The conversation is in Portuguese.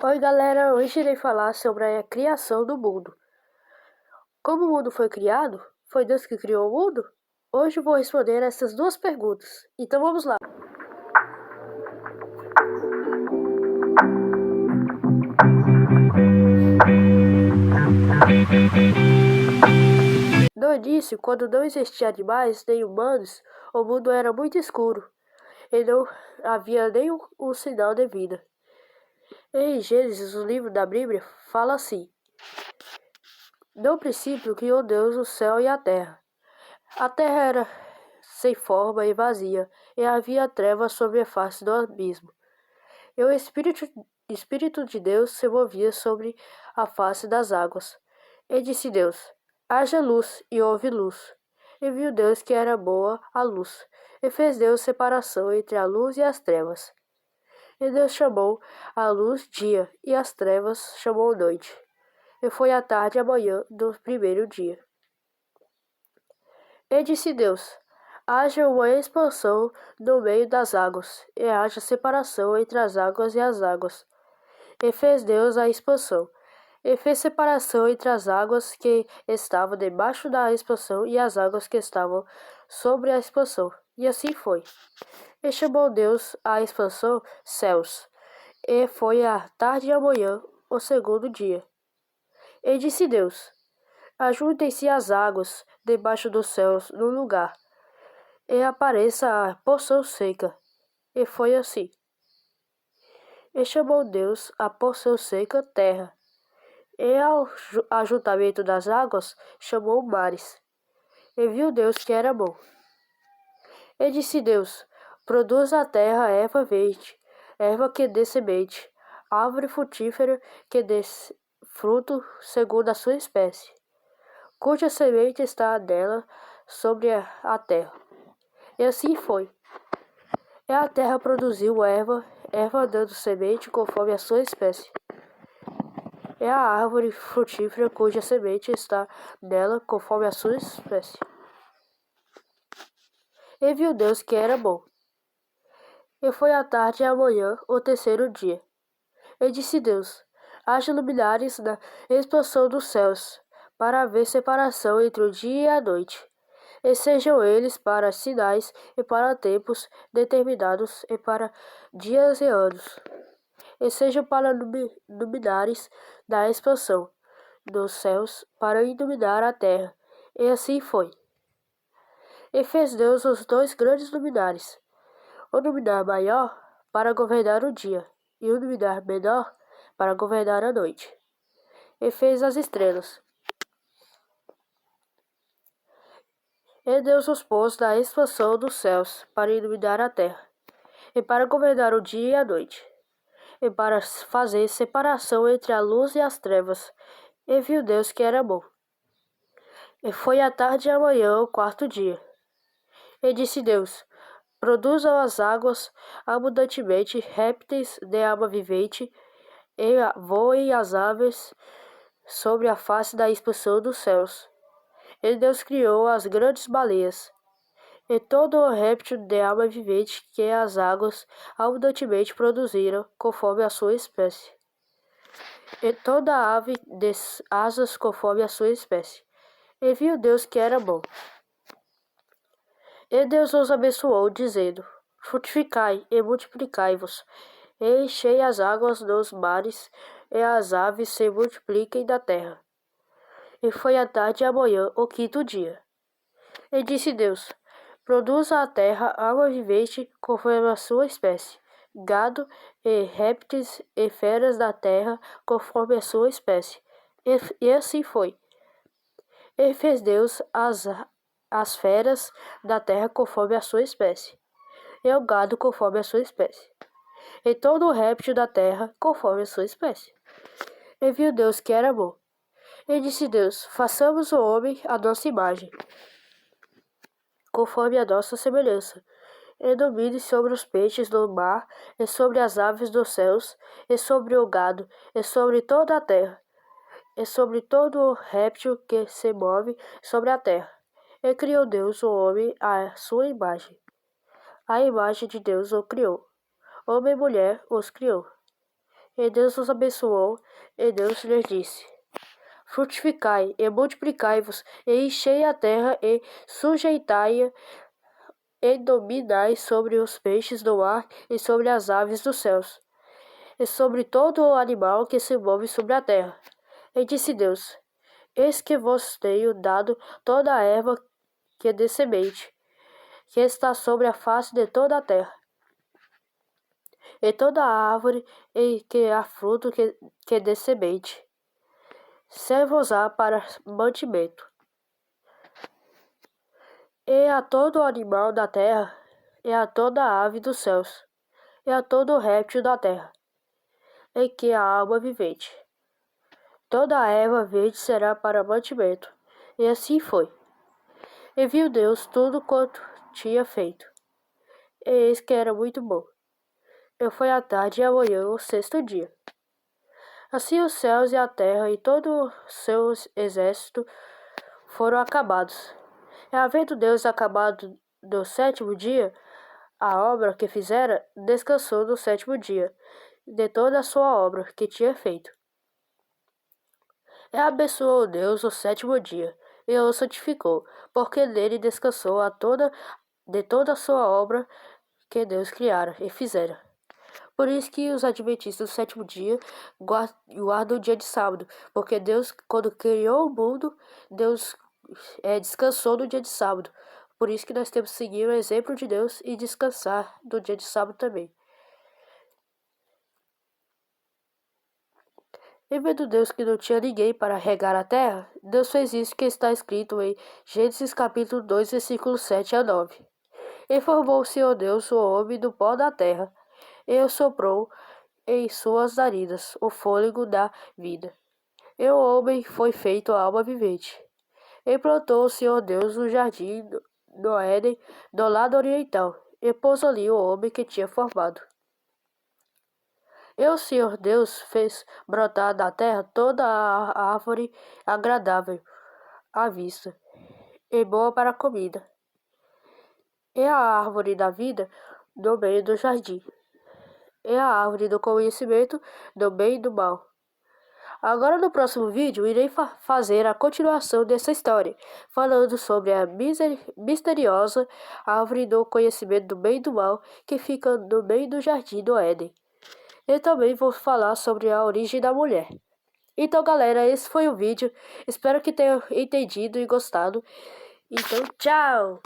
Oi galera, hoje irei falar sobre a criação do mundo. Como o mundo foi criado? Foi Deus que criou o mundo? Hoje vou responder essas duas perguntas. Então vamos lá. No início, quando não existiam animais nem humanos, o mundo era muito escuro e não havia nenhum sinal de vida. Em Gênesis, o livro da Bíblia, fala assim: No princípio criou Deus o céu e a terra. A terra era sem forma e vazia, e havia trevas sobre a face do abismo. E o Espírito de Deus se movia sobre a face das águas. E disse Deus: Haja luz, e houve luz. E viu Deus que era boa a luz, e fez Deus separação entre a luz e as trevas. E Deus chamou a luz dia, e as trevas chamou noite. E foi a tarde e a manhã do primeiro dia. E disse Deus: Haja uma expansão no meio das águas, e haja separação entre as águas e as águas. E fez Deus a expansão, e fez separação entre as águas que estavam debaixo da expansão e as águas que estavam sobre a expansão. E assim foi. E chamou Deus a expansão céus. E foi a tarde e a manhã, o segundo dia. E disse Deus: Ajuntem-se as águas debaixo dos céus num lugar, e apareça a porção seca. E foi assim. E chamou Deus a porção seca terra, e ao ajuntamento das águas chamou mares. E viu Deus que era bom. E disse Deus: Produz a terra erva verde, erva que dê semente, árvore frutífera que dê fruto segundo a sua espécie, cuja semente está dela sobre a terra. E assim foi. E a terra produziu erva dando semente conforme a sua espécie. É a árvore frutífera cuja semente está nela conforme a sua espécie. E viu Deus que era bom. E foi a tarde e a manhã, o terceiro dia. E disse Deus: Haja luminares na expansão dos céus, para haver separação entre o dia e a noite. E sejam eles para sinais e para tempos determinados e para dias e anos. E sejam para luminares da expansão dos céus, para iluminar a terra. E assim foi. E fez Deus os dois grandes luminares, o luminar maior para governar o dia, e o luminar menor para governar a noite. E fez as estrelas. E Deus os pôs na expansão dos céus, para iluminar a terra, e para governar o dia e a noite, e para fazer separação entre a luz e as trevas. E viu Deus que era bom. E foi a tarde e a manhã, o quarto dia. E disse Deus: Produzam as águas abundantemente répteis de alma vivente, e voem as aves sobre a face da expansão dos céus. E Deus criou as grandes baleias, e todo o réptil de alma vivente que as águas abundantemente produziram, conforme a sua espécie. E toda ave de asas conforme a sua espécie. E viu Deus que era bom. E Deus os abençoou, dizendo: Frutificai e multiplicai-vos, e enchei as águas dos mares, e as aves se multipliquem da terra. E foi a tarde e a manhã, o quinto dia. E disse Deus: Produza a terra alma vivente conforme a sua espécie, gado e répteis e feras da terra conforme a sua espécie. E assim foi. E fez Deus as feras da terra conforme a sua espécie, e o gado conforme a sua espécie, e todo o réptil da terra conforme a sua espécie. E viu Deus que era bom. E disse Deus: Façamos o homem à nossa imagem, conforme a nossa semelhança, e domine sobre os peixes do mar, e sobre as aves dos céus, e sobre o gado, e sobre toda a terra, e sobre todo o réptil que se move sobre a terra. E criou Deus o homem à sua imagem. A imagem de Deus o criou. Homem e mulher os criou. E Deus os abençoou, e Deus lhes disse: frutificai e multiplicai-vos, e enchei a terra, e sujeitai-a, e dominai sobre os peixes do mar, e sobre as aves dos céus, e sobre todo o animal que se move sobre a terra. E disse Deus: eis que vos tenho dado toda a erva que dê semente, que está sobre a face de toda a terra, e toda a árvore em que há fruto que dê semente, servos-á para mantimento. E a todo animal da terra, e a toda ave dos céus, e a todo réptil da terra, em que há alma vivente. Toda a erva verde será para mantimento. E assim foi. E viu Deus tudo quanto tinha feito, e eis que era muito bom. E foi a tarde e a manhã o sexto dia. Assim os céus e a terra e todo o seu exército foram acabados. E havendo Deus acabado do sétimo dia a obra que fizera, descansou no sétimo dia de toda a sua obra que tinha feito. E abençoou Deus o sétimo dia, e o santificou, porque nele descansou de toda a sua obra que Deus criara e fizera. Por isso que os adventistas do sétimo dia guardam o dia de sábado, porque Deus, quando criou o mundo, Deus descansou no dia de sábado. Por isso que nós temos que seguir o exemplo de Deus e descansar no dia de sábado também. E vendo Deus que não tinha ninguém para regar a terra, Deus fez isso que está escrito em Gênesis capítulo 2, versículos 7 a 9. E formou o Senhor Deus o homem do pó da terra, e o soprou em suas narinas o fôlego da vida. E o homem foi feito alma vivente. E plantou o Senhor Deus um jardim no Éden, do lado oriental, e pôs ali o homem que tinha formado. E o Senhor Deus fez brotar da terra toda a árvore agradável à vista, e boa para a comida, e a árvore da vida no meio do jardim, e a árvore do conhecimento do bem e do mal. Agora no próximo vídeo irei fazer a continuação dessa história, falando sobre a misteriosa árvore do conhecimento do bem e do mal que fica no meio do jardim do Éden. E também vou falar sobre a origem da mulher. Então, galera, esse foi o vídeo. Espero que tenham entendido e gostado. Então, tchau!